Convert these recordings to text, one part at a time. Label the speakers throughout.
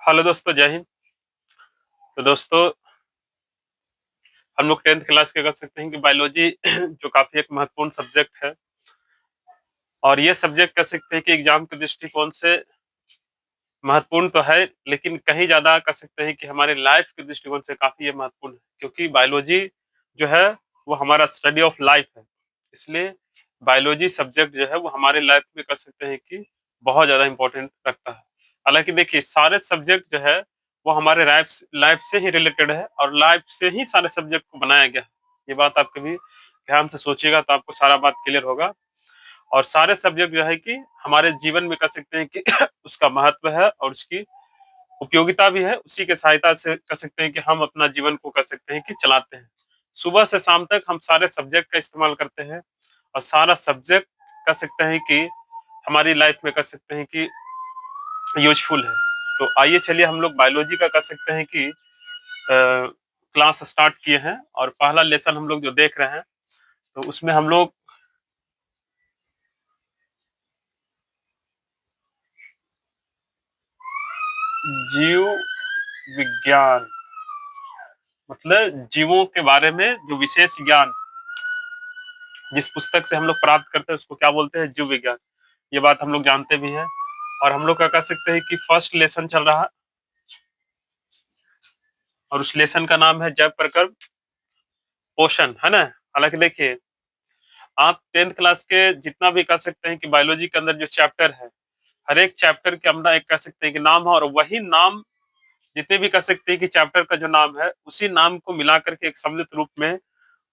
Speaker 1: Hello दोस्तों, जय हिंद। तो दोस्तों, हम लोग 10th क्लास के कर सकते हैं कि बायोलॉजी जो काफ़ी एक महत्वपूर्ण सब्जेक्ट है और ये सब्जेक्ट कह सकते हैं कि एग्ज़ाम के दृष्टिकोण से महत्वपूर्ण तो है, लेकिन कहीं ज़्यादा कह सकते हैं कि हमारे लाइफ़ के दृष्टिकोण से काफ़ी ये महत्वपूर्ण है, क्योंकि बायोलॉजी जो है, वो हमारा स्टडी ऑफ लाइफ़ है। इसलिए बायोलॉजी सब्जेक्ट जो है, वो हमारे लाइफ़ में कह सकते हैं कि बहुत ज़्यादा इम्पोर्टेंट रखता है। हालाँकि देखिए, सारे सब्जेक्ट जो है, वो हमारे लाइफ़ लाइफ़ से ही रिलेटेड है और लाइफ़ से ही सारे सब्जेक्ट को बनाया गया है। ये बात आप कभी ध्यान से सोचिएगा तो आपको सारा बात क्लियर होगा। और सारे सब्जेक्ट जो है कि हमारे जीवन में कह सकते हैं कि उसका महत्व है और उसकी उपयोगिता भी है। उसी के सहायता से कह सकते हैं कि हम अपना जीवन को कह सकते हैं कि चलाते हैं। सुबह से शाम तक हम सारे सब्जेक्ट का इस्तेमाल करते हैं और सारा सब्जेक्ट कह सकते हैं कि हमारी लाइफ में कह सकते हैं कि यूज़फुल है। तो आइए चलिए हम लोग बायोलॉजी का कह सकते हैं कि क्लास स्टार्ट किए हैं और पहला लेसन हम लोग जो देख रहे हैं, तो उसमें हम लोग जीव विज्ञान मतलब जीवों के बारे में जो विशेष ज्ञान जिस पुस्तक से हम लोग प्राप्त करते हैं उसको क्या बोलते हैं? जीव विज्ञान। ये बात हम लोग जानते भी हैं और हम लोग क्या कह सकते हैं कि फर्स्ट लेसन चल रहा है और उस लेसन का नाम है जैव प्रकल्प पोषण, है ना? हालांकि देखिए, आप 10th क्लास के जितना भी कह सकते हैं कि बायोलॉजी के अंदर जो चैप्टर है, हर एक चैप्टर के अंदर एक कह सकते हैं कि नाम है और वही नाम जितने भी कह सकते हैं कि चैप्टर का जो नाम है, उसी नाम को मिला करके एक सम्मिलित रूप में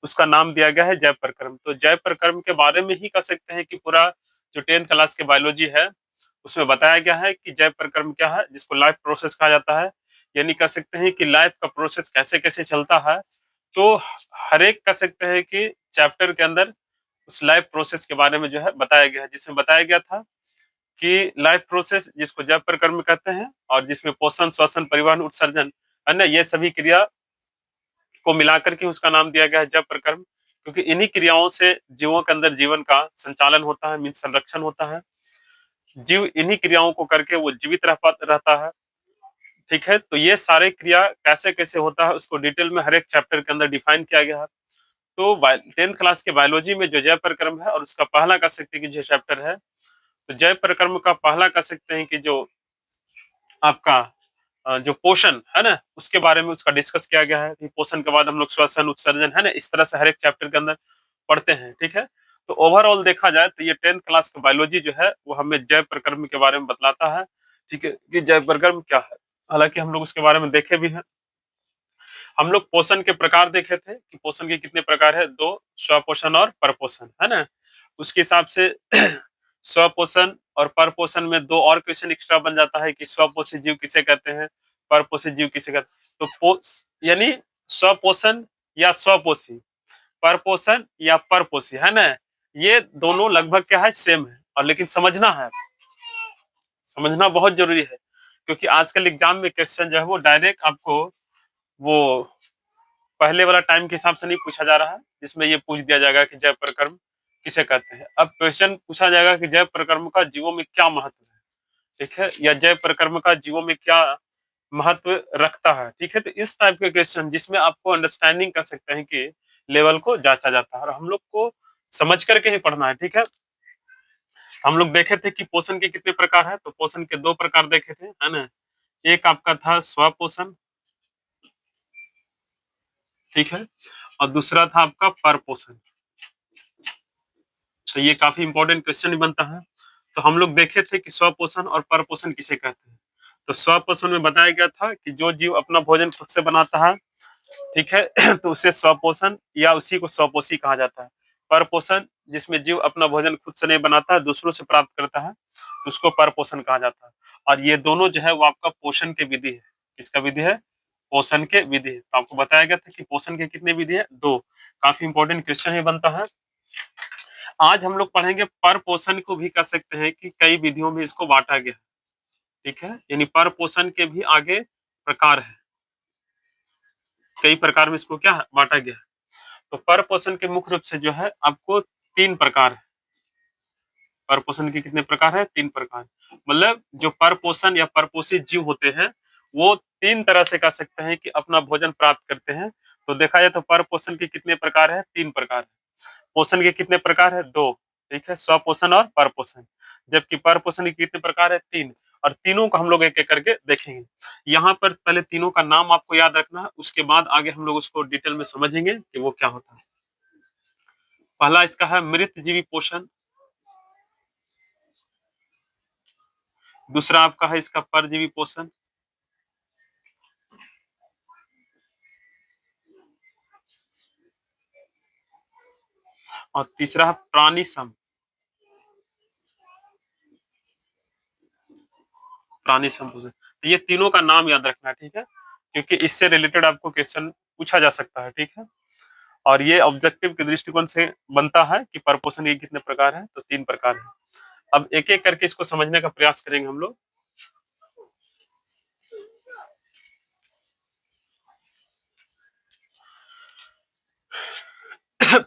Speaker 1: उसका नाम दिया गया है जैव प्रक्रम। तो जैव प्रक्रम के बारे में ही कह सकते हैं कि पूरा जो 10th क्लास के बायोलॉजी है, उसमें बताया गया है कि जैव प्रक्रम क्या है, जिसको लाइफ प्रोसेस कहा जाता है। यानी कह सकते हैं कि लाइफ का प्रोसेस कैसे-कैसे चलता है। तो हर एक कह सकते हैं कि चैप्टर के अंदर उस लाइफ प्रोसेस के बारे में जो है बताया गया है, जिसमें बताया गया था कि लाइफ प्रोसेस जिसको जैव प्रक्रम कहते हैं और जिसमें पोषण, श्वसन, परिवहन, उत्सर्जन, है ना? ये सभी क्रिया को मिलाकर के उसका नाम दिया गया है जैव प्रक्रम, क्योंकि इन्हीं क्रियाओं से जीवों के अंदर जीवन का संचालन होता है, मीन संरक्षण होता है। जीव इन्हीं क्रियाओं को करके वो जीवित रहता है। ठीक है, तो ये सारे क्रिया कैसे कैसे होता है उसको डिटेल में हर एक चैप्टर के अंदर डिफाइन किया गया है। तो 10th क्लास के बायोलॉजी में जो जैव प्रक्रम है और उसका पहला कह सकते हैं कि जो चैप्टर है, तो जैव प्रक्रम का पहला कह सकते हैं कि जो आपका जो पोषण है ना, उसके बारे में उसका डिस्कस किया गया है कि पोषण के बाद हम लोग श्वसन, उत्सर्जन, है ना, इस तरह से हर एक चैप्टर के अंदर पढ़ते हैं। ठीक है, तो ओवरऑल देखा जाए तो ये 10th क्लास का बायोलॉजी जो है वो हमें जैव प्रक्रम के बारे में बतलाता है। ठीक है, कि जैव प्रक्रम क्या है। हालांकि हम लोग उसके बारे में देखे भी हैं। हम लोग पोषण के प्रकार देखे थे कि पोषण के कितने प्रकार है, दो, स्वपोषण और परपोषण, है ना। उसके हिसाब से स्वपोषण और परपोषण में दो और क्वेश्चन एक्स्ट्रा बन जाता है कि स्वपोषी जीव किसे कहते हैं, परपोषी जीव किसे कहते हैं। तो यानी स्वपोषण या स्वपोषी, परपोषण या परपोषी, है ना, ये दोनों लगभग क्या है, सेम है। और लेकिन समझना बहुत जरूरी है, क्योंकि आजकल एग्जाम में क्वेश्चन जो है वो डायरेक्ट आपको वो पहले वाला टाइम के हिसाब से नहीं पूछा जा रहा है, जिसमें ये पूछ दिया जाएगा कि जैव प्रक्रम किसे कहते हैं। अब क्वेश्चन पूछा जाएगा कि जैव प्रक्रम का जीवों में क्या महत्व है, ठीक है, या जैव प्रक्रम का जीवों में क्या महत्व रखता है। ठीक है, तो इस टाइप के क्वेश्चन जिसमें आपको अंडरस्टैंडिंग कर सकते हैं कि लेवल को जांचा जाता है और हम लोग को समझ करके ही पढ़ना है। ठीक है, हम लोग देखे थे कि पोषण के कितने प्रकार है, तो पोषण के दो प्रकार देखे थे, है ना। एक आपका था स्वपोषण, ठीक है, और दूसरा था आपका परपोषण। तो ये काफी इंपॉर्टेंट क्वेश्चन ही बनता है। तो हम लोग देखे थे कि स्वपोषण और परपोषण किसे कहते हैं। तो स्वपोषण में बताया गया था कि जो जीव अपना भोजन खुद से बनाता है, ठीक है, तो उसे स्वपोषण या उसी को स्वपोषी कहा जाता है। परपोषण जिसमें जीव अपना भोजन खुद से नहीं बनाता है, दूसरों से प्राप्त करता है, तो उसको परपोषण कहा जाता है। और ये दोनों जो है वो आपका पोषण के विधि है। किसका विधि है? पोषण के विधि है। तो आपको बताया गया था कि पोषण के कितने विधि है, दो। काफी इंपॉर्टेंट क्वेश्चन ही बनता है। आज हम लोग पढ़ेंगे पर पोषण को भी कह सकते हैं कि कई विधियों में इसको बांटा गया है। ठीक है, यानी पर पोषण के भी आगे प्रकार है, कई प्रकार में इसको क्या बांटा गया है। तो पर पोषण के मुख्य रूप से जो है आपको तीन प्रकार है। पर पोषण के कितने प्रकार है? तीन प्रकार। मतलब जो पर पोषण या परपोषित जीव होते हैं वो 3 तरह से कह सकते हैं कि अपना भोजन प्राप्त करते हैं। तो देखा जाए तो पर पोषण के कितने प्रकार है? 3 प्रकार है। पोषण के कितने प्रकार है? 2, ठीक है, स्वपोषण और परपोषण। जबकि परपोषण के कितने प्रकार है? 3, और तीनों को हम लोग एक-एक करके देखेंगे। यहाँ पर पहले तीनों का नाम आपको याद रखना है, उसके बाद आगे हम लोग उसको डिटेल में समझेंगे कि वो क्या होता है। पहला इसका है मृतजीवी पोषण, दूसरा आपका है इसका परजीवी पोषण, और तीसरा है प्राणी सम, प्राणी सम पोषण। तो ये तीनों का नाम याद रखना है, ठीक है, क्योंकि इससे रिलेटेड आपको क्वेश्चन पूछा जा सकता है, ठीक है। और ये ऑब्जेक्टिव के दृष्टिकोण से बनता है कि परपोषण के कितने प्रकार हैं? तो 3 प्रकार हैं। अब एक-एक करके इसको समझने का प्रयास करेंगे हम लोग।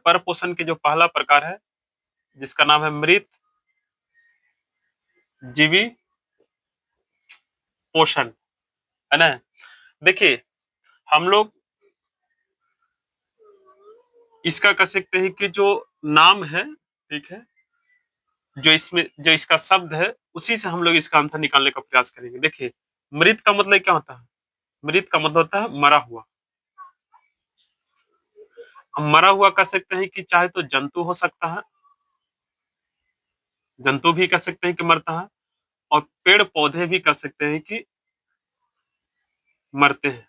Speaker 1: परपोषण के जो पहला प्रकार है, जिसका नाम है मृत जीवी पोषण, है ना? देखिए, हम लोग इसका कह सकते हैं कि जो नाम है, ठीक है, जो इसका शब्द है, उसी से हम लोग इसका आंसर निकालने का प्रयास करेंगे। देखिए, मृत का मतलब क्या होता है? मृत का मतलब होता है मरा हुआ। हम मरा हुआ कह सकते हैं कि चाहे तो जंतु हो सकता है, जंतु भी कह सकते हैं कि मरता है, और पेड़-पौधे भी कह सकते हैं कि मरते हैं,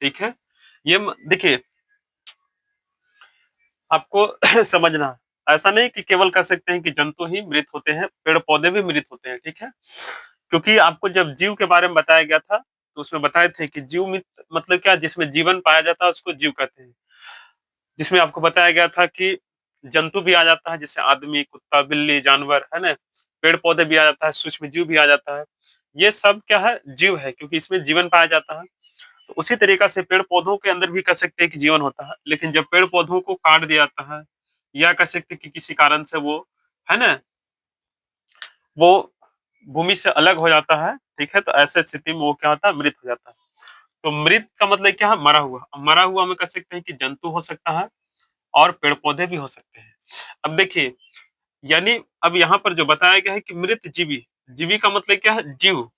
Speaker 1: ठीक है? ये देखिए, आपको समझना है। ऐसा नहीं कि केवल कह सकते हैं कि जंतु ही मृत होते हैं, पेड़-पौधे भी मृत होते हैं, ठीक है? क्योंकि आपको जब जीव के बारे में बताया गया था, तो उसमें बताए थे कि जीव मित मतलब क्या, जिसमें जीवन पाया जाता है उसको जीव कहते हैं। जिसमें आपको बताया गया था कि जंतु भी आ जाता है, जैसे आदमी, कुत्ता, बिल्ली, जानवर, है ना? पेड़-पौधे भी आ जाता है, सूक्ष्म जीव भी आ जाता है। ये सब क्या है? जीव है, क्योंकि इसमें जीवन पाया जाता है। तो उसी तरीका से पेड़-पौधों के अंदर भी कह सकते हैं कि जीवन होता है। लेकिन जब पेड़-पौधों को काट दिया जाता है, या कह सकते हैं कि किसी कारण से वो, है ना? वो भूमि से अलग हो जाता है, ठीक है? तो ऐसे स्थिति में वो क्या होता है? मृत हो जाता है। तो मृत का मतलब क्या है? मरा हुआ। मरा हुआ में कह सकते हैं कि जंतु हो सकता है और पेड़-पौधे भी हो सकते हैं। अब देखिए, यानी अब यहाँ पर जो बताया गया है कि मृत जीवी, जीवी का मतलब क्या है? जीव।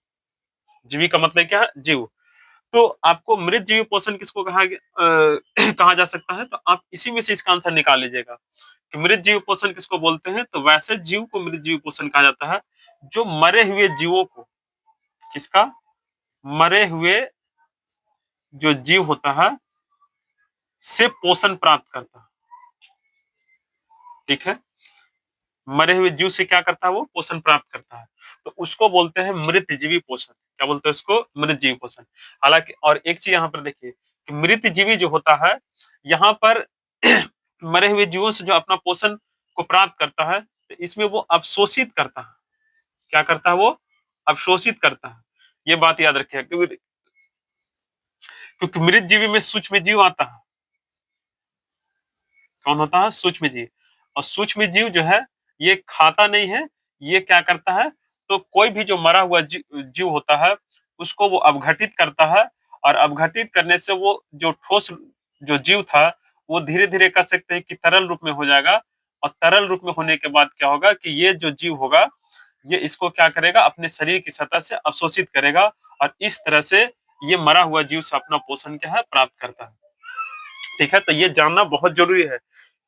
Speaker 1: जीवी का मतलब क्या है? जीव। तो आपको मृत जीवी पोषण किसको कहा जा सकता है? तो आप इसी में से इसका आंसर निकाल लीजिएगा कि मृत जीव पोषण किसको बोलते हैं? तो वैसे जीव को मृत जीव पोषण कहा जाता है, जो मरे हुए जीवों को, किसका? मरे हुए जो जीव होता है, से पोषण प्राप्त करता है, ठीक है? मरे हुए जीव से क्या करता है वो? पोषण प्राप्त करता है। तो उसको बोलते हैं मृतजीवी पोषण। क्या बोलते हैं उसको? मृतजीवी पोषण। हालाँकि और एक चीज़ यहाँ पर देखिए कि मृतजीवी जो होता है, यहाँ पर मरे हुए जीवों से जो अपना पोषण को प्राप्त करता है, तो इसमें वो अवशोषित करता है। क्या करता है वो? अवशोषित करता है। ये बात याद रखिएगा, क्योंकि मृतजीवी में सूक्ष्म जीव आता है। कौन होता है? सूक्ष्म जीव। और सूक्ष्म जीव जो है, ये खाता नहीं है, ये क्या करता है? तो कोई भी जो मरा हुआ जीव होता है, उसको वो अपघटित करता है, और अपघटित करने से वो जो ठोस जो जीव था, वो धीरे-धीरे कह सकते हैं कि तरल रूप में हो जाएगा, और तरल रूप में होने के बाद क्या होगा कि ये जो जीव होगा, ये इसको क्या करेगा? अपने शरीर की सतह से अवशोषित करेगा, और इस तरह से ये मरा हुआ जीव से अपना पोषण क्या है? प्राप्त करता है। ठीक है? तो ये जानना बहुत ज़रूरी है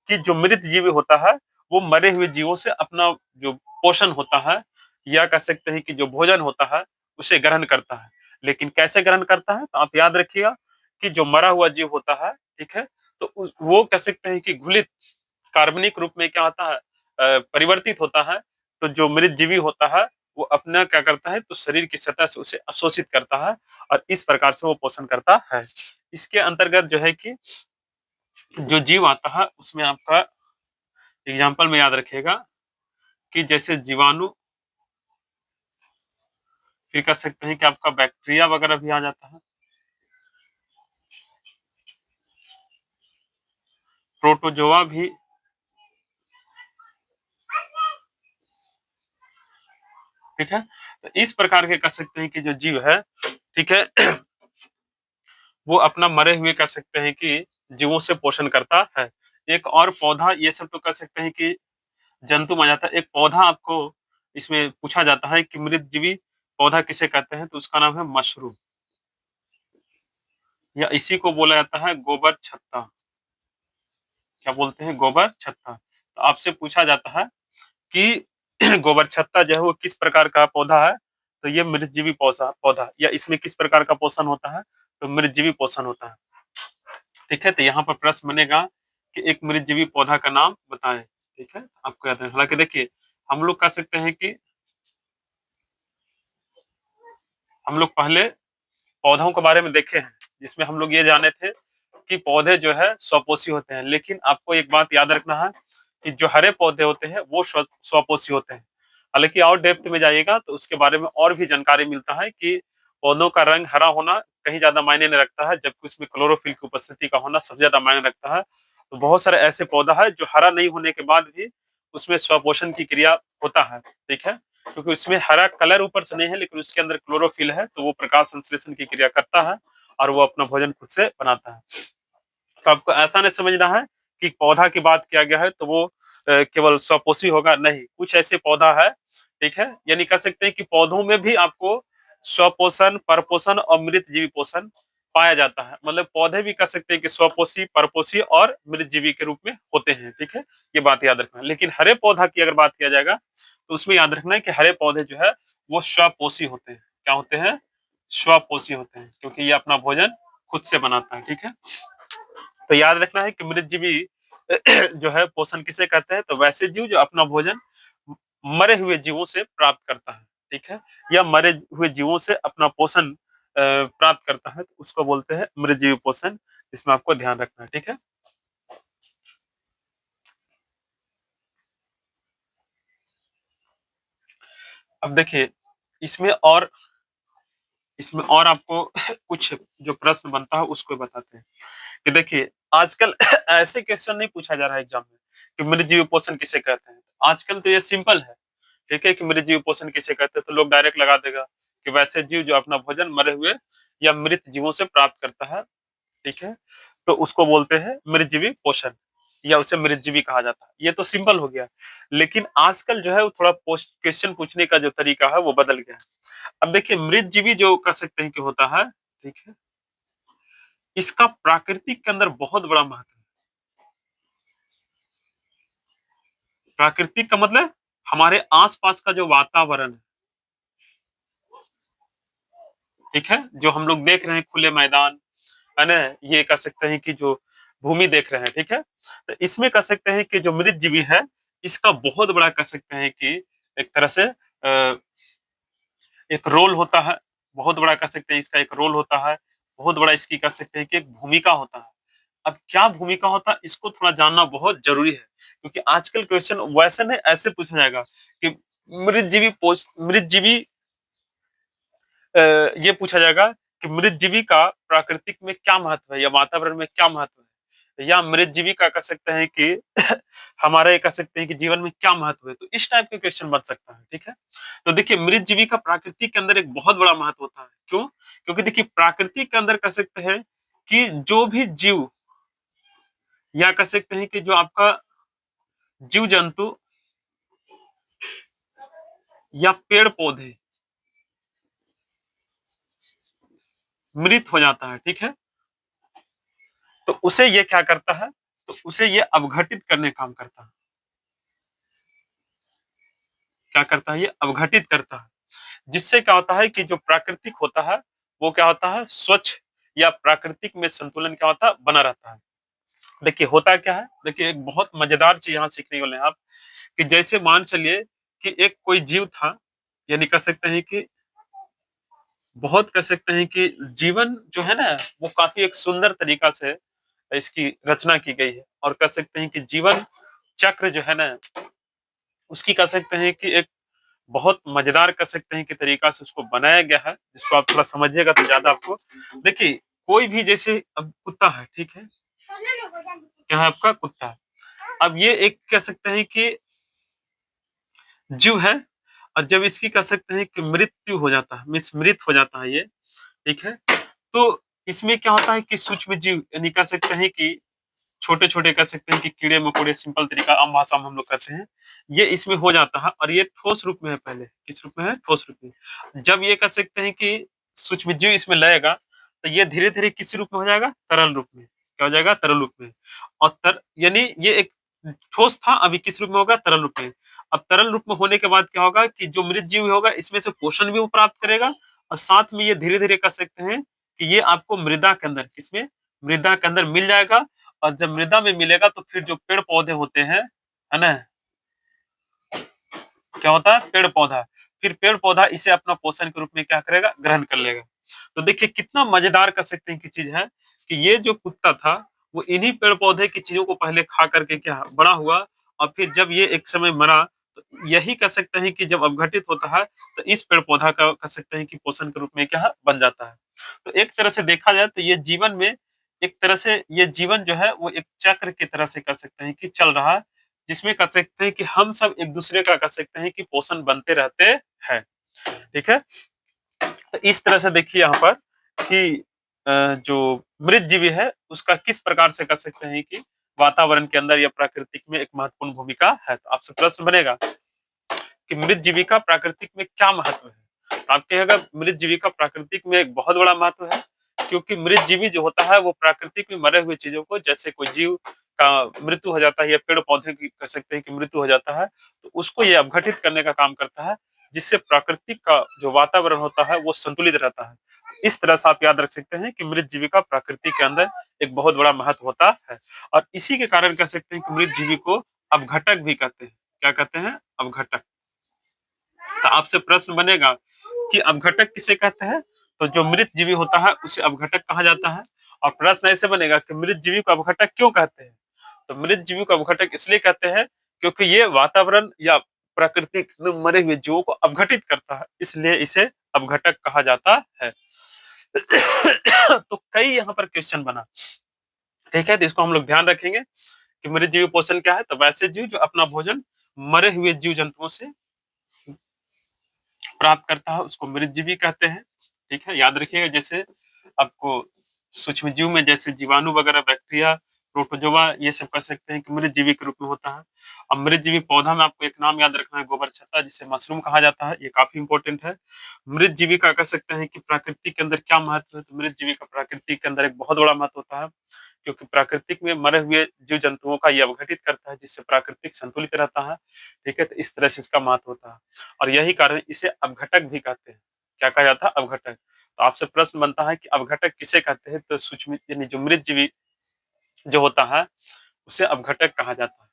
Speaker 1: कि जो मृत जीव होता है, वो मरे हुए जीवों से अपना जो पोषण होता है, या कह सकते हैं कि जो भोजन होता है, उसे ग्रहण करता है। लेकिन कैसे ग्रहण करता है? तो आप याद रखिएगा कि जो मरा हुआ जीव होता है, ठीक है? तो वो कह सकते हैं कि घुलित कार्बनिक रूप में क्या होता है? परिवर्तित होता है। तो जो मृतजीवी होता है, वो अपना क्या करता है? तो शरीर की सतह से उसे अवशोषित करता है, और इस प्रकार से वो पोषण करता है। इसके अंतर्गत जो है कि जो जीव आता है, उसमें आपका एग्जाम्पल में याद रखिएगा कि जैसे जीवाणु, फिर कह सकते हैं कि आपका बैक्टीरिया वगैरह भी आ जाता है, प्रोटोजोआ भी, ठीक है। तो इस प्रकार के कह सकते हैं कि जो जीव है, ठीक है, वो अपना मरे हुए कह सकते हैं कि जीवों से पोषण करता है। एक और पौधा, ये सब तो कह सकते हैं कि जंतु माना जाता है। एक पौधा आपको इसमें पूछा जाता है कि मृतजीवी पौधा किसे कहते हैं, तो उसका नाम है मशरूम, या इसी को बोला जाता है गोबर छत्ता। क्या बोलते हैं? गोबर छत्ता। तो आपसे पूछा जाता है कि गोबर छत्ता जो है वो किस प्रकार का पौधा है, तो ये मृतजीवी पौधा पौधा या इसमें किस प्रकार का पोषण होता है, तो मृतजीवी पोषण होता है। ठीक है, तो यहाँ पर प्रश्न बनेगा कि एक मृतजीवी पौधा का नाम बताएं। ठीक है, आपको याद है। हालांकि देखिए, हम लोग कह सकते हैं कि हम लोग पहले पौधों के बारे में देखे हैं, जिसमें हम लोग ये जाने थे कि पौधे जो है स्वपोषी होते हैं। लेकिन आपको एक बात याद रखना है कि जो हरे पौधे होते हैं वो स्वपोषी होते हैं। हालांकि और डेप्थ में जाइएगा तो उसके बारे में और भी जानकारी मिलता है कि पौधों का रंग हरा होना कहीं ज्यादा मायने नहीं रखता है, जबकि उसमें क्लोरोफिल की उपस्थिति का होना सबसे ज्यादा मायने रखता है। तो बहुत सारे ऐसे पौधा है जो हरा नहीं होने के बाद भी उसमें स्वपोषण की क्रिया होता है। ठीक है, क्योंकि उसमें हरा कलर ऊपर से नहीं है, लेकिन उसके अंदर क्लोरोफिल है, तो वो प्रकाश संश्लेषण की क्रिया करता है और वो अपना भोजन खुद से बनाता है। तो आपको ऐसा नहीं समझना है कि पौधा की बात किया गया है तो वो केवल स्वपोषी होगा, नहीं। कुछ ऐसे पौधा है, ठीक है, यानी कह सकते हैं कि पौधों में भी आपको स्वपोषण, परपोषण और मृतजीवी पोषण पाया जाता है। मतलब पौधे भी कह सकते हैं कि स्वपोषी, परपोषी और मृतजीवी के रूप में होते हैं। ठीक है, ये बात याद रखना। लेकिन हरे पौधा की अगर बात किया जाएगा तो उसमें याद रखना है कि हरे पौधे जो है वो स्वपोषी होते हैं। क्या होते हैं? स्वपोषी होते हैं, क्योंकि ये अपना भोजन खुद से बनाता है। ठीक है, तो याद रखना है कि मृतजीवी जो है पोषण किसे कहते हैं, तो वैसे जीव जो अपना भोजन मरे हुए जीवों से प्राप्त करता है। ठीक है, या मरे हुए जीवों से अपना पोषण प्राप्त करता है, तो उसको बोलते हैं मृतजीवी पोषण। इसमें आपको ध्यान रखना है। ठीक है, अब देखिए, इसमें और इसमें और आपको कुछ जो प्रश्न बनता है उसको बताते हैं कि देखिए, आजकल ऐसे क्वेश्चन नहीं पूछा जा रहा है एग्जाम में कि मृतजीवी पोषण किसे कहते हैं। आजकल तो ये सिंपल है, ठीक है, कि मृतजीवी पोषण किसे कहते हैं, तो लोग डायरेक्ट लगा देगा कि वैसे जीव जो अपना भोजन मरे हुए या मृत जीवों से प्राप्त करता है। ठीक है, तो उसको बोलते हैं मृतजीवी पोषण, या उसे मृतजीवी कहा जाता है। ये तो सिंपल हो गया। लेकिन आजकल जो है वो थोड़ा पोस्ट क्वेश्चन पूछने का जो तरीका है वो बदल गया है। अब देखिए, मृतजीवी जो कह सकते हैं कि होता है, ठीक है, इसका प्राकृतिक के अंदर बहुत बड़ा महत्व है। प्राकृतिक का मतलब हमारे आसपास का जो वातावरण है, ठीक है, जो हम लोग देख रहे हैं खुले मैदान, है ना, ये कह सकते हैं कि जो भूमि देख रहे हैं, ठीक है, तो इसमें कह सकते हैं कि जो मृत जीवी है, इसका बहुत बड़ा कह सकते हैं कि एक तरह से एक रोल होता है। बहुत बड़ा कह सकते हैं इसका एक रोल होता है। बहुत बड़ा इसकी कह सकते हैं कि एक भूमिका होता है। अब क्या भूमिका होता है इसको थोड़ा जानना बहुत जरूरी है, क्योंकि आजकल क्वेश्चन वैसे नहीं ऐसे पूछा जाएगा कि मृतजीवी ये पूछा जाएगा कि मृतजीवी का प्राकृतिक में क्या महत्व है, या वातावरण में क्या महत्व है, या मृतजीवी का कह सकते हैं कि हमारे कह सकते हैं कि जीवन में क्या महत्व है। तो इस टाइप के क्वेश्चन बन सकता है। ठीक है, तो देखिए, मृतजीवी का प्राकृतिक के अंदर एक बहुत बड़ा महत्व होता है। क्यों? क्योंकि देखिए, प्राकृतिक के अंदर कह सकते हैं कि जो भी जीव, या कह सकते हैं कि जो आपका जीव जंतु या पेड़ पौधे मृत हो जाता है, ठीक है, तो उसे ये क्या करता है, तो उसे ये अवघटित करने काम करता है। क्या करता है? ये अवघटित करता है, जिससे क्या होता है कि जो प्राकृतिक होता है वो क्या होता है, स्वच्छ, या प्राकृतिक में संतुलन क्या होता है, बना रहता है। देखिए, होता क्या है, देखिए एक बहुत मजेदार चीज यहाँ सीखने वाले हैं आप, कि जैसे मान चलिए कि एक कोई जीव था, यानी कह सकते हैं कि बहुत कह सकते हैं कि जीवन जो है ना वो काफी एक सुंदर तरीका से इसकी रचना की गई है, और कह सकते हैं कि जीवन चक्र जो है ना उसकी कह सकते हैं कि एक बहुत मजेदार कह सकते हैं कि तरीका से उसको बनाया गया है, जिसको आप थोड़ा समझिएगा तो ज्यादा आपको। देखिए, कोई भी जैसे अब कुत्ता है, ठीक है, क्या है आपका कुत्ता। अब ये एक कह सकते हैं कि जीव है। और जब इसकी कह सकते हैं कि मृत्यु हो जाता है, मीन्स मृत हो जाता है ये, ठीक है? तो इसमें क्या होता है कि सूक्ष्म जीव यानी कह सकते हैं कि छोटे-छोटे कह सकते हैं कि कीड़े-मकोड़े, सिंपल तरीका आम भाषा में हम लोग कहते हैं, ये इसमें हो जाता है और ये ठोस रूप में है पहले, किस रूप में है? ठोस रूप में। जब ये कह सकते हैं कि सूक्ष्म जीव इसमें लगेगा, तो ये धीरे-धीरे किस रूप में हो जाएगा? तरल रूप में। क्या हो जाएगा? तरल रूप में। और यानी ये एक ठोस था, अभी किस रूप में होगा? तरल रूप में। अब तरल रूप में होने के बाद क्या होगा कि जो मृत जीव होगा, इसमें से पोषण भी वो प्राप्त करेगा और साथ में ये धीरे-धीरे कह सकते हैं कि ये आपको मृदा के अंदर, किसमें? मृदा के अंदर मिल जाएगा और जब मृदा में मिलेगा तो फिर जो पेड़-पौधे होते हैं, है ना? क्या होता है? पेड़-पौधा। फिर पेड़-पौधा इसे अपना पोषण के रूप में क्या करेगा? ग्रहण कर लेगा। तो देखिए कितना मजेदार कह सकते हैं कि चीज़ है कि ये जो कुत्ता था, वो इन्हीं पेड़-पौधे की चीज़ों को पहले खा करके क्या बड़ा हुआ और फिर जब ये एक समय मरा, तो यही कह सकते हैं कि जब अपघटित होता है, तो इस पेड़-पौधा का कह सकते हैं कि पोषण के रूप में क्या है? बन जाता है। तो एक तरह से देखा जाए तो ये जीवन में एक तरह से ये जीवन जो है वो एक चक्र की तरह से कह सकते हैं कि चल रहा है, जिसमें कह सकते हैं कि हम सब एक-दूसरे का कह सकते हैं कि पोषण बनते रहते हैं। ठीक है? तो इस तरह से देखिए यहाँ पर कि जो मृत जीवी है उसका किस प्रकार से कह सकते हैं कि वातावरण के अंदर या प्राकृतिक में एक महत्वपूर्ण भूमिका है। तो आपसे प्रश्न बनेगा कि मृत जीवी का प्राकृतिक में क्या महत्व है? तो आप कहिएगा मृत जीवी का प्राकृतिक में एक बहुत बड़ा महत्व है, क्योंकि मृत जीवी जो होता है वो प्राकृतिक में मरे हुए चीजों को, जैसे कोई जीव का मृत्यु हो जाता है या पेड़ पौधे की कह सकते हैं कि मृत्यु हो जाता है, तो उसको ये अपघटित करने का काम करता है, जिससे प्राकृतिक का जो वातावरण होता है वो संतुलित रहता है। इस तरह से आप याद रख सकते हैं कि मृत जीवी का प्रकृति के अंदर एक बहुत बड़ा महत्व होता है और इसी के कारण कह सकते हैं कि मृत जीवी को अपघटक भी कहते हैं। क्या कहते हैं? अपघटक। तो आपसे प्रश्न बनेगा कि अपघटक किसे कहते हैं? तो जो मृत जीवी होता है उसे अपघटक कहा जाता है। और प्रश्न ऐसे बनेगा कि मृत जीवी को अपघटक क्यों कहते हैं? तो मृत जीवी को अपघटक इसलिए कहते हैं क्योंकि ये वातावरण या प्राकृतिक में मरे हुए जीवों को अपघटित करता है, इसलिए इसे अपघटक कहा जाता है। तो कई यहाँ पर क्वेश्चन बना, ठीक है? तो इसको हम लोग ध्यान रखेंगे कि मृत जीवी पोषण क्या है? तो वैसे जीव जो अपना भोजन मरे हुए जीव जंतुओं से प्राप्त करता है उसको मृतजीवी कहते हैं। ठीक है, याद रखिएगा। जैसे आपको सूक्ष्म जीव में जैसे जीवाणु वगैरह, बैक्टीरिया, प्रोटोजोआ, ये सब कर सकते हैं कि मृतजीवी के रूप में होता है। अब मृतजीवी पौधा में आपको एक नाम याद रखना है, गोबर छत्ता, जिसे मशरूम कहा जाता है, ये काफी इंपॉर्टेंट है। मृतजीवी का कह सकते हैं कि प्रकृति के अंदर क्या महत्व है? तो मृतजीवी का प्रकृति के अंदर एक बहुत बड़ा महत्व होता है, क्योंकि प्राकृतिक में मरे हुए जीव जंतुओं का ये अपघटित करता है, जिससे प्राकृतिक संतुलित रहता है। ठीक है, तो इस तरह से इसका महत्व होता है और यही कारण इसे अपघटक भी कहते हैं। क्या कहा जाता है? अपघटक। तो आपसे प्रश्न बनता है कि अपघटक किसे कहते हैं? तो सूक्ष्म यानी जो मृत जीवी जो होता है उसे अपघटक कहा जाता है।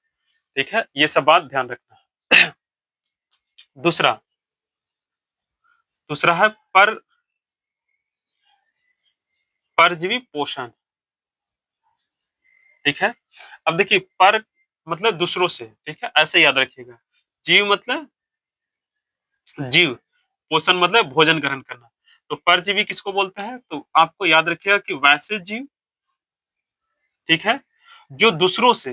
Speaker 1: ठीक है, ये सब बात ध्यान रखना है। दूसरा दूसरा है परजीवी पोषण। ठीक है, अब देखिए पर मतलब दूसरों से, ठीक है, ऐसे याद रखिएगा। जीव मतलब जीव, पोषण मतलब भोजन ग्रहण करना। तो परजीवी किसको बोलते हैं? तो आपको याद रखिएगा कि वैसे जीव, ठीक है, जो दूसरों से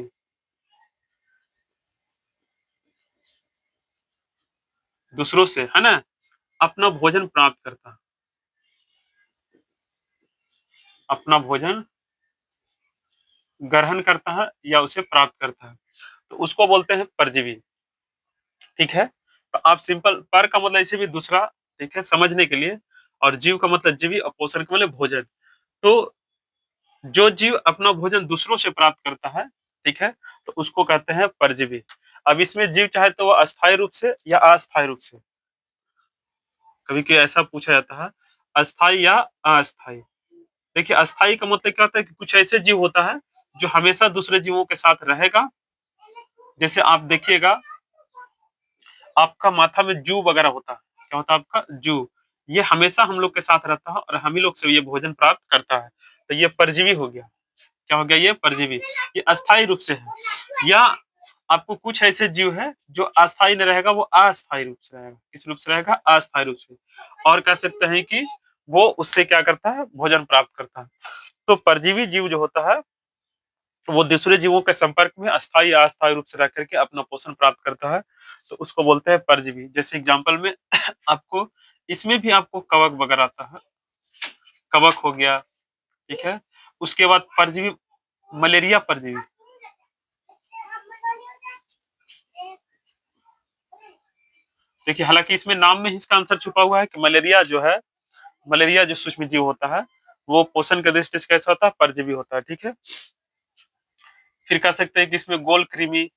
Speaker 1: है ना अपना भोजन प्राप्त करता है, अपना भोजन ग्रहण करता है या उसे प्राप्त करता है, तो उसको बोलते हैं परजीवी। ठीक है, तो आप सिंपल पर का मतलब इसे भी दूसरा, ठीक है, समझने के लिए, और जीव का मतलब जीवी और पोषण का मतलब भोजन। तो जो जीव अपना भोजन दूसरों से प्राप्त करता है, ठीक है, तो उसको कहते हैं परजीवी। अब इसमें जीव चाहे तो वो अस्थायी रूप से या अस्थायी रूप से, कभी कभी ऐसा पूछा जाता है, अस्थायी या अस्थायी। देखिए अस्थायी का मतलब क्या होता है कि कुछ ऐसे जीव होता है जो हमेशा दूसरे जीवों के साथ रहेगा। जैसे आप देखिएगा आपका माथा में जू वगैरह होता है, क्या होता है आपका जू, ये हमेशा हम लोग के साथ रहता है और हम ही लोग से ये भोजन प्राप्त करता है, तो ये परजीवी हो गया। क्या हो गया? ये परजीवी। ये अस्थायी रूप से है। या आपको कुछ ऐसे जीव है जो अस्थायी नहीं रहेगा, वो अस्थायी रूप से रहेगा। किस रूप से रहेगा? अस्थायी रूप से। और कह सकते हैं कि वो उससे क्या करता है? भोजन प्राप्त करता है। तो परजीवी जीव जो होता है वो दूसरे जीवों के संपर्क में अस्थायी या अस्थायी रूप से रह करके अपना पोषण प्राप्त करता है। तो उसको बोलते हैं परजीवी। जैसे एग्जाम्पल में आपको इसमें भी आपको कवक वगैरह आता है, कवक हो गया, ठीक है। उसके बाद परजीवी, मलेरिया परजीवी, देखिए हालांकि इसमें नाम में ही इसका आंसर छुपा हुआ है कि मलेरिया जो है, मलेरिया जो सूक्ष्म जीव होता है वो पोषण के दृष्टि से कैसा होता है, परजीवी होता है, ठीक है। फिर कह सकते हैं कि इसमें गोल कृमि,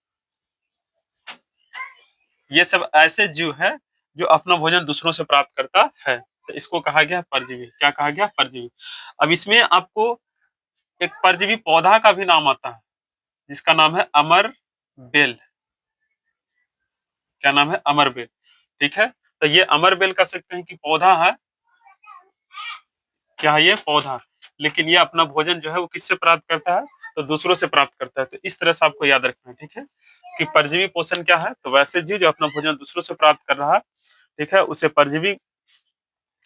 Speaker 1: ये सब ऐसे जीव है जो अपना भोजन दूसरों से प्राप्त करता है, तो इसको कहा गया परजीवी। क्या कहा गया, परजीवी। अब इसमें आपको एक परजीवी पौधा का भी नाम आता है जिसका नाम है अमर बेल। क्या नाम है, अमर बेल, ठीक है। तो ये अमर बेल कह सकते हैं कि पौधा है, क्या है ये, पौधा। लेकिन ये अपना भोजन जो है वो किससे प्राप्त करता है, तो दूसरों से प्राप्त करता है। तो इस तरह से आपको याद रखना है, ठीक है, कि परजीवी पोषण क्या है, तो वैसे जीव जो अपना भोजन दूसरों से प्राप्त कर रहा है, ठीक है, उसे परजीवी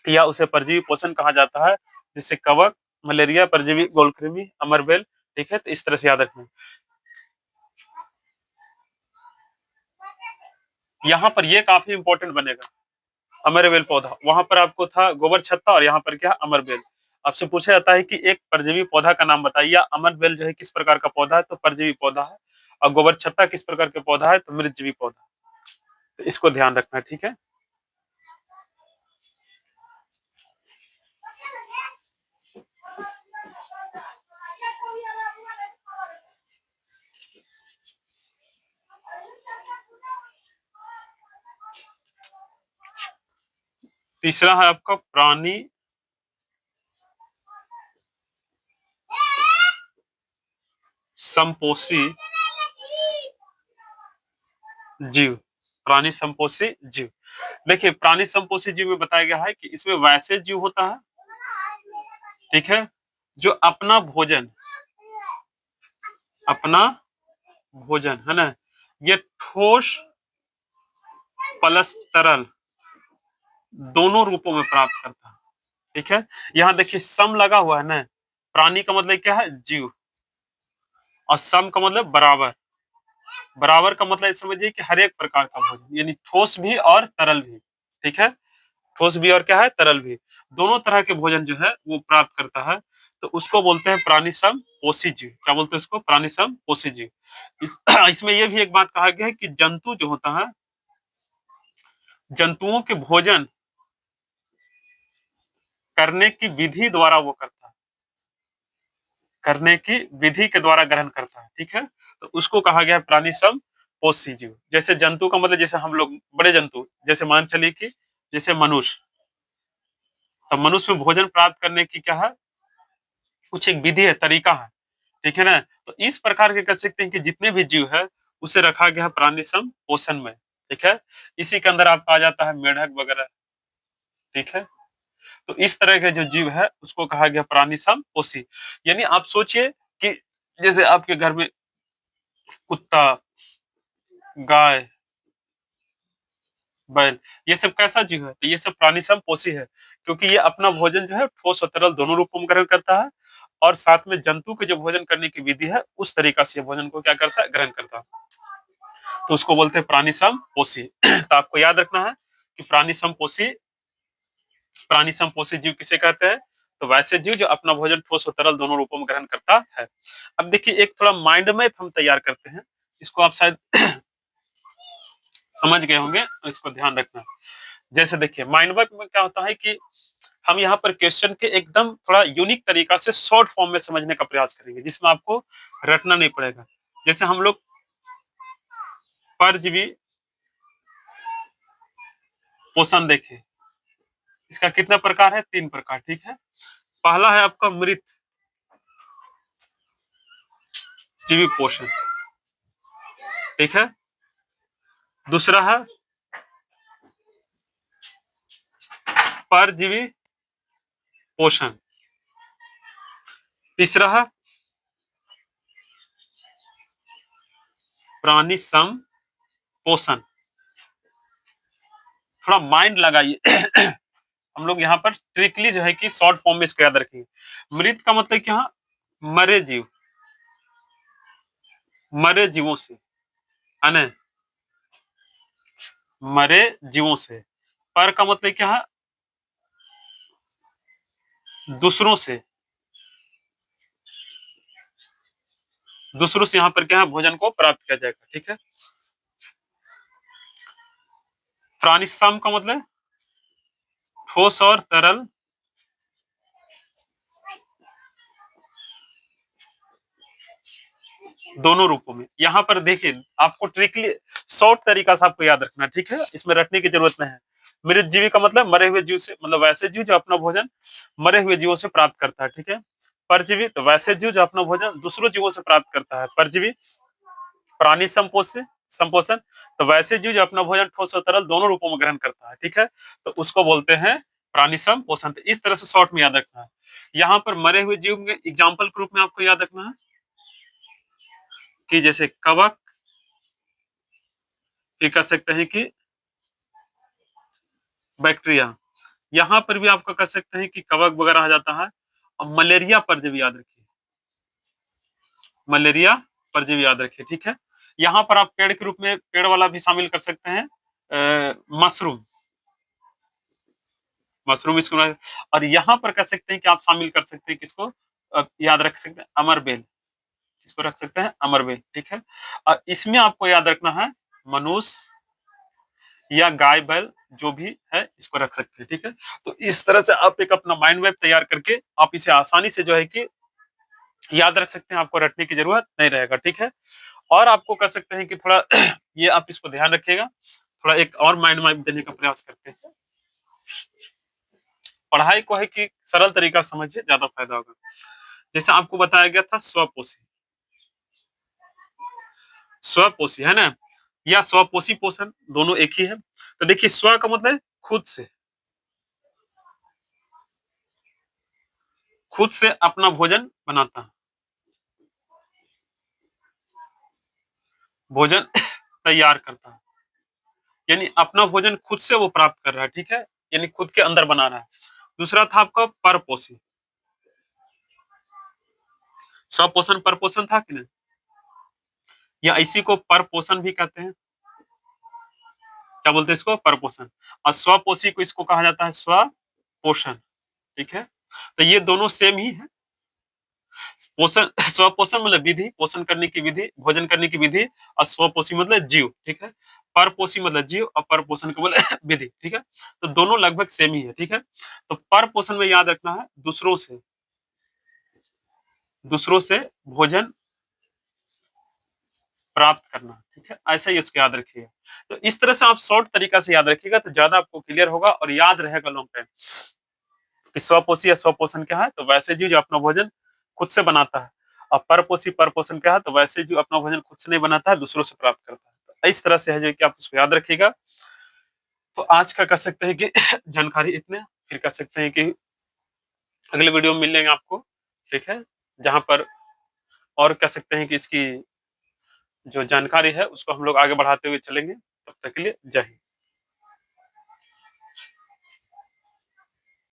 Speaker 1: या उसे परजीवी पोषण कहा जाता है। जिससे कवक, मलेरिया परजीवी, गोलकृमि, अमरबेल, ठीक है। तो इस तरह से याद रखना। यहाँ पर ये काफी इंपॉर्टेंट बनेगा, अमरबेल पौधा। वहां पर आपको था गोबर छत्ता और यहाँ पर क्या, अमरबेल। आपसे पूछा जाता है कि एक परजीवी पौधा का नाम बताइए। अमरबेल जो है किस प्रकार का पौधा है, तो परजीवी पौधा है। और गोबर छत्ता किस प्रकार के पौधा है, तो मृतजीवी पौधा। तो इसको ध्यान रखना है, ठीक है। तीसरा है आपका प्राणी संपोषी जीव। प्राणी संपोषी जीव, देखिए प्राणी संपोषी जीव में बताया गया है कि इसमें वैसे जीव होता है, ठीक है, जो अपना भोजन, अपना भोजन है ना, ये ठोस प्लस तरल दोनों रूपों में प्राप्त करता है, ठीक है। यहाँ देखिए सम लगा हुआ है ना, प्राणी का मतलब क्या है, जीव, और सम का मतलब बराबर। बराबर का मतलब इस समझिए कि हर एक प्रकार का भोजन, यानी ठोस भी और तरल भी, ठीक है। ठोस भी और क्या है, तरल भी, दोनों तरह के भोजन जो है वो प्राप्त करता है। तो उसको बोलते हैं प्राणी सम पोषी जीव। क्या बोलते हैं इसको, प्राणी सम पोषी जीव। इसमें यह भी एक बात कहा गया है कि जंतु जो होता है, जंतुओं के भोजन करने की विधि द्वारा वो करता है, करने की विधि के द्वारा ग्रहण करता है, ठीक है। तो उसको कहा गया प्राणी सम पोषी जीव। जैसे जंतु का मतलब जैसे हम लोग बड़े जंतु, जैसे मान चलिए कि जैसे मनुष्य, तो मनुष्य में भोजन प्राप्त करने की क्या है, कुछ एक विधि है, तरीका है, ठीक है ना। तो इस प्रकार के कह सकते हैं कि जितने भी जीव है उसे रखा गया है प्राणी सम पोषण में, ठीक है। इसी के अंदर आपका आ जाता है मेढक वगैरह, ठीक है। तो इस तरह के जो जीव है उसको कहा गया प्राणी सम पोषी। यानी आप सोचिए कि जैसे आपके घर में कुत्ता, गाय, बैल, ये सब कैसा जीव है, तो ये सब प्राणी सम पोषी है, क्योंकि ये अपना भोजन जो है ठोस और तरल दोनों रूपों में ग्रहण करता है, और साथ में जंतु के जो भोजन करने की विधि है उस तरीका से भोजन को क्या करता है, ग्रहण करता है। तो उसको बोलते हैं प्राणी सम पोषी। तो आपको याद रखना है कि प्राणी सम पोषी जीव किसे कहते हैं, तो वैसे जीव जो अपना भोजन ठोस और तरल दोनों रूपों में ग्रहण करता है। अब देखिए एक थोड़ा माइंड मैप हम तैयार करते हैं, इसको आप शायद समझ गए होंगे, इसको ध्यान रखना। जैसे देखिए माइंड मैप में क्या होता है कि हम यहाँ पर क्वेश्चन के एकदम थोड़ा यूनिक तरीका से शॉर्ट फॉर्म में समझने का प्रयास करेंगे, जिसमें आपको रटना नहीं पड़ेगा। जैसे हम लोग परजीवी पोषण देखें, इसका कितना प्रकार है, 3 प्रकार, ठीक है। पहला है आपका मृत जीवी पोषण, ठीक है। दूसरा है परजीवी पोषण। तीसरा है प्राणी सम पोषण। थोड़ा माइंड लगाइए। हम लोग यहाँ पर ट्रिकली जो है कि शॉर्ट फॉर्म में इसको याद रखेंगे। मृत का मतलब क्या, मरे जीव, मरे जीवों से, है ना। मरे जीवों से। पर का मतलब क्या है? दूसरों से। दूसरों से यहाँ पर क्या है? भोजन को प्राप्त किया जाएगा, ठीक है। प्राणिसम का मतलब ठोस और तरल दोनों रूपों में। यहाँ पर देखिए, आपको ट्रिकली शॉर्ट तरीका से आपको याद रखना, ठीक है, इसमें रटने की जरूरत नहीं है। मृत जीवी का मतलब मरे हुए जीव से, मतलब वैसे जीव जो अपना भोजन मरे हुए जीवों से प्राप्त करता है, ठीक है। परजीवी तो वैसे जीव जो अपना भोजन दूसरों जीवों से प्राप्त करता है, परजीवी। प्राणी संपोषण संपोषण तो वैसे जीव जो अपना भोजन ठोस और तरल दोनों रूपों में ग्रहण करता है, ठीक है, तो उसको बोलते हैं प्राणी संपोषण। तो इस तरह से शॉर्ट में याद रखना है। यहाँ पर मरे हुए जीव में एग्जाम्पल के रूप में आपको याद रखना है कि जैसे कवक, ये कह सकते हैं कि बैक्टीरिया। यहाँ पर भी आपका कह सकते हैं कि कवक वगैरह आ जाता है। और मलेरिया परजीवी याद रखिए, मलेरिया परजीवी याद रखिए, ठीक है। यहाँ पर आप पेड़ के रूप में पेड़ वाला भी शामिल कर सकते हैं, मशरूम, मशरूम इसको। और यहाँ पर कह सकते हैं कि आप शामिल कर सकते हैं किसको, याद रख सकते हैं अमरबेल, इसको रख सकते हैं अमरबेल, ठीक है। और इसमें आपको याद रखना है मनुष्य या गाय बैल जो भी है इसको रख सकते हैं, ठीक है। तो इस तरह से आप एक अपना माइंड मैप तैयार करके आप इसे आसानी से जो है कि याद रख सकते हैं, आपको रटने की जरूरत नहीं रहेगा, ठीक है। और आपको कर सकते हैं कि थोड़ा ये आप इसको ध्यान रखिएगा, थोड़ा एक और माइंड मैप देने का प्रयास करते हैं। पढ़ाई को है कि सरल तरीका समझिए, ज्यादा फायदा होगा। जैसे आपको बताया गया था स्वपोषी, स्वपोषी है ना, या स्वपोषी पोषण दोनों एक ही है। तो देखिए, स्व का मतलब है खुद से, खुद से अपना भोजन बनाता है, भोजन तैयार करता है, यानी अपना भोजन खुद से वो प्राप्त कर रहा है, ठीक है, यानी खुद के अंदर बना रहा है। दूसरा था आपका परपोषी, स्वपोषण परपोषण था कि नहीं, या इसी को परपोषण भी कहते हैं। क्या बोलते हैं इसको? परपोषण। और स्वपोषी को इसको कहा जाता है स्वपोषण, ठीक है। तो ये दोनों सेम ही है। पोषण स्वपोषण मतलब विधि, पोषण करने की विधि, भोजन करने की विधि। और स्वपोषी मतलब जीव, ठीक है। परपोषी मतलब जीव और परपोषण को बोले विधि, ठीक है। तो दोनों लगभग सेम ही है, ठीक है। तो परपोषण में याद रखना है दूसरों से, दूसरों से भोजन प्राप्त करना, ठीक है, ऐसा ही उसको याद रखिएगा। तो इस तरह से आप शॉर्ट तरीका से याद रखिएगा तो ज्यादा आपको क्लियर होगा और याद रहेगा लॉन्ग टाइम कि स्वपोषी या स्वपोषण क्या है। तो वैसे जीव जो अपना भोजन खुद से बनाता है, और परपोषी परपोषण क्या है, तो वैसे जीव अपना भोजन खुद से नहीं बनाता है, दूसरों से प्राप्त करता है। तो इस तरह से है जो कि आप उसको याद रखिएगा। तो आज का कह सकते हैं कि जानकारी इतने, फिर कह सकते हैं कि अगले वीडियो में मिल लेंगे आपको, ठीक है, जहां पर और कह सकते हैं कि इसकी जो जानकारी है उसको हम लोग आगे बढ़ाते हुए चलेंगे। तब तक के लिए जय हिंद।